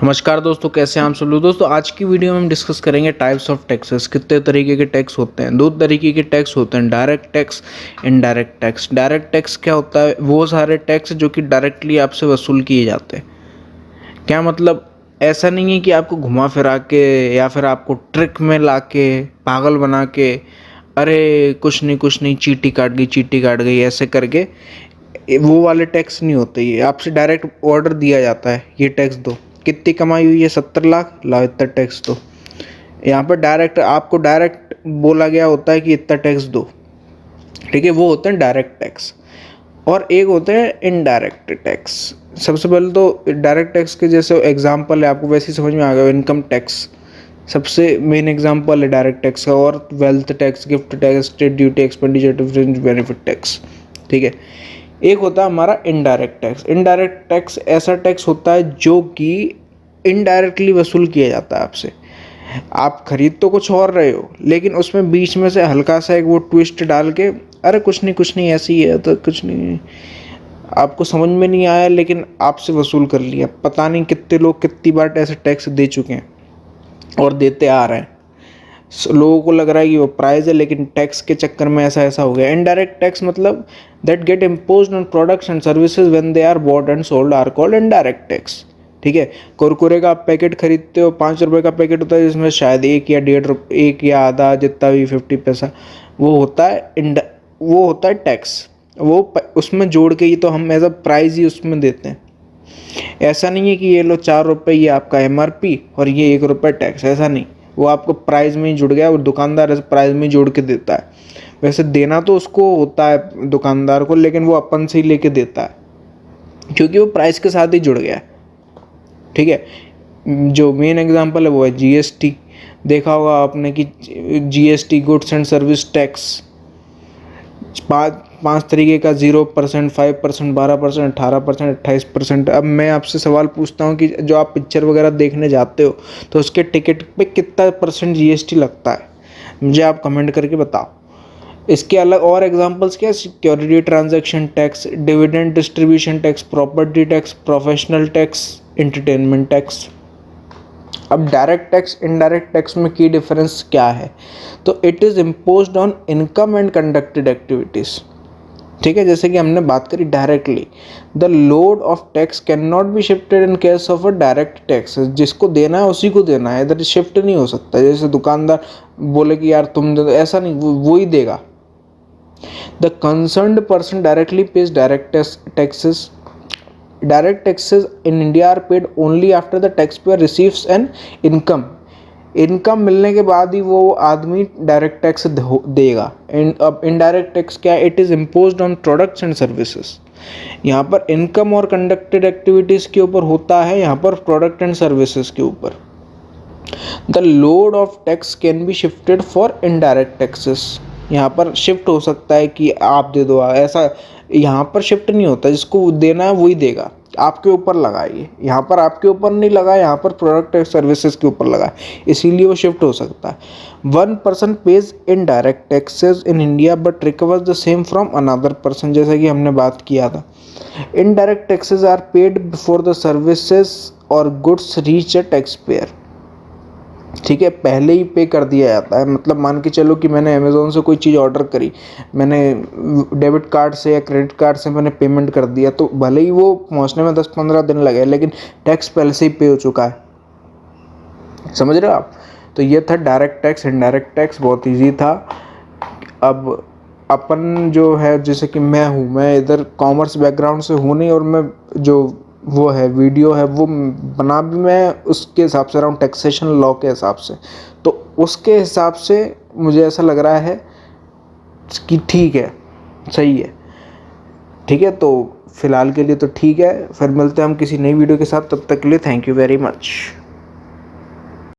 नमस्कार दोस्तों, कैसे हैं आप सब लोग। दोस्तों आज की वीडियो में हम डिस्कस करेंगे टाइप्स ऑफ टैक्सेस। कितने तरीके के टैक्स होते हैं। दो तरीके के टैक्स होते हैं, direct tax, indirect tax. Direct tax क्या होता है? वो सारे टैक्स जो कि डायरेक्टली आपसे वसूल किए जाते हैं। क्या मतलब? ऐसा नहीं है कि आपको घुमा फिरा के या फिर आपको ट्रिक में ला के पागल बना के अरे कुछ नहीं चीटी काट गई ऐसे करके, वो वाले टैक्स नहीं होते। ये आपसे डायरेक्ट ऑर्डर दिया जाता है, ये टैक्स दो। कितनी कमाई हुई है? 70 लाख, लाओ इतना टैक्स दो। यहाँ पर डायरेक्ट आपको डायरेक्ट बोला गया होता है कि इतना टैक्स दो। ठीक है, वो होते हैं डायरेक्ट टैक्स। और एक होते हैं इनडायरेक्ट टैक्स। सबसे पहले तो डायरेक्ट टैक्स के जैसे एग्जांपल है, आपको वैसे ही समझ में आ गया। इनकम टैक्स सबसे मेन एग्जांपल है डायरेक्ट टैक्स का। और wealth tax, gift tax, state duty, expenditure difference, benefit tax. ठीक है, एक होता है हमारा इनडायरेक्ट टैक्स। इनडायरेक्ट टैक्स ऐसा टैक्स होता है जो कि इनडायरेक्टली वसूल किया जाता है आपसे। आप खरीद तो कुछ और रहे हो, लेकिन उसमें बीच में से हल्का सा एक वो ट्विस्ट डाल के, अरे कुछ नहीं ऐसी है तो कुछ नहीं, आपको समझ में नहीं आया लेकिन आपसे वसूल कर लिया। पता नहीं कितने लोग कितनी बार ऐसे टैक्स दे चुके हैं और देते आ रहे हैं। लोगों को लग रहा है कि वो प्राइस है, लेकिन टैक्स के चक्कर में ऐसा हो गया। इनडायरेक्ट टैक्स मतलब that get imposed on products and services when they are bought and sold are called indirect tax. ठीक है, कुरकुरे का आप पैकेट खरीदते हो, 5 रुपये का पैकेट होता है, जिसमें शायद 1 या 1.5 रुपये, 1 या आधा, जितना भी 50 पैसा, वो होता है टैक्स। उसमें जोड़ के ही तो हम एज अ प्राइस ही उसमें देते हैं। ऐसा नहीं है कि ये लो 4 रुपये, ये आपका MRP और ये 1 रुपये टैक्स, ऐसा नहीं। वो आपको प्राइस में ही जुड़ गया और दुकानदार ऐसे प्राइस में ही जोड़ के देता है। वैसे देना तो उसको होता है दुकानदार को, लेकिन वो अपन से ही लेके देता है क्योंकि वो प्राइस के साथ ही जुड़ गया है। ठीक है, जो मेन एग्जांपल है वो है GST। देखा होगा आपने कि GST, goods and service tax, पाँच तरीके का, 0%, 5%, 12%, 18%, 28%। अब मैं आपसे सवाल पूछता हूँ कि जो आप पिक्चर वगैरह देखने जाते हो तो उसके टिकट पे कितना % GST लगता है? मुझे आप कमेंट करके बताओ। इसके अलग और एग्जांपल्स क्या? Security transaction tax, dividend distribution tax, property tax, professional tax, entertainment tax. अब डायरेक्ट टैक्स इनडायरेक्ट टैक्स में की डिफरेंस क्या है? तो it is imposed on income and conducted activities. ठीक है, जैसे कि हमने बात करी directly, the load of tax can not be shifted in case of a direct tax. जिसको देना है उसी को देना है, इधर शिफ्ट नहीं हो सकता। जैसे दुकानदार बोले कि यार तुम दे दो, ऐसा नहीं, वो ही देगा। The concerned person directly pays direct taxes. Direct taxes in India are paid only after the tax payer receives an income. Income मिलने के बाद ही वो आदमी डायरेक्ट टैक्स देगा। अब इनडायरेक्ट टैक्स क्या है? It is imposed on products and services. यहाँ पर इनकम और कंडक्टेड एक्टिविटीज़ के ऊपर होता है, यहाँ पर प्रोडक्ट एंड सर्विसेज के ऊपर। The load of tax can be shifted for indirect taxes. यहाँ पर शिफ्ट हो सकता है कि आप दे दो, ऐसा यहाँ पर शिफ्ट नहीं होता। जिसको देना है वही देगा, आपके ऊपर लगाइए। यहाँ पर आपके ऊपर नहीं लगा, यहाँ पर प्रोडक्ट एंड सर्विसेज के ऊपर लगा, इसीलिए वो शिफ्ट हो सकता है। 1 person pays indirect taxes in India but recovers the same from another person, जैसा कि हमने बात किया था। Indirect taxes are paid before the services और goods reach a taxpayer. ठीक है, पहले ही पे कर दिया जाता है। मतलब मान के चलो कि मैंने अमेज़ोन से कोई चीज़ ऑर्डर करी, मैंने डेबिट कार्ड से या क्रेडिट कार्ड से मैंने पेमेंट कर दिया, तो भले ही वो पहुंचने में 10-15 दिन लगे, लेकिन टैक्स पहले से ही पे हो चुका है। समझ रहे हो आप? तो ये था डायरेक्ट टैक्स इनडायरेक्ट टैक्स। बहुत ईजी था। अब अपन जो है, जैसे कि मैं इधर कॉमर्स बैकग्राउंड से हूँ नहीं, और मैं जो वो है वीडियो है वो बना भी मैं उसके हिसाब से रहा हूँ, टैक्सेशन लॉ के हिसाब से। तो उसके हिसाब से मुझे ऐसा लग रहा है कि ठीक है, सही है। ठीक है, तो फिलहाल के लिए तो ठीक है। फिर मिलते हैं हम किसी नई वीडियो के साथ। तब तक के लिए थैंक यू वेरी मच।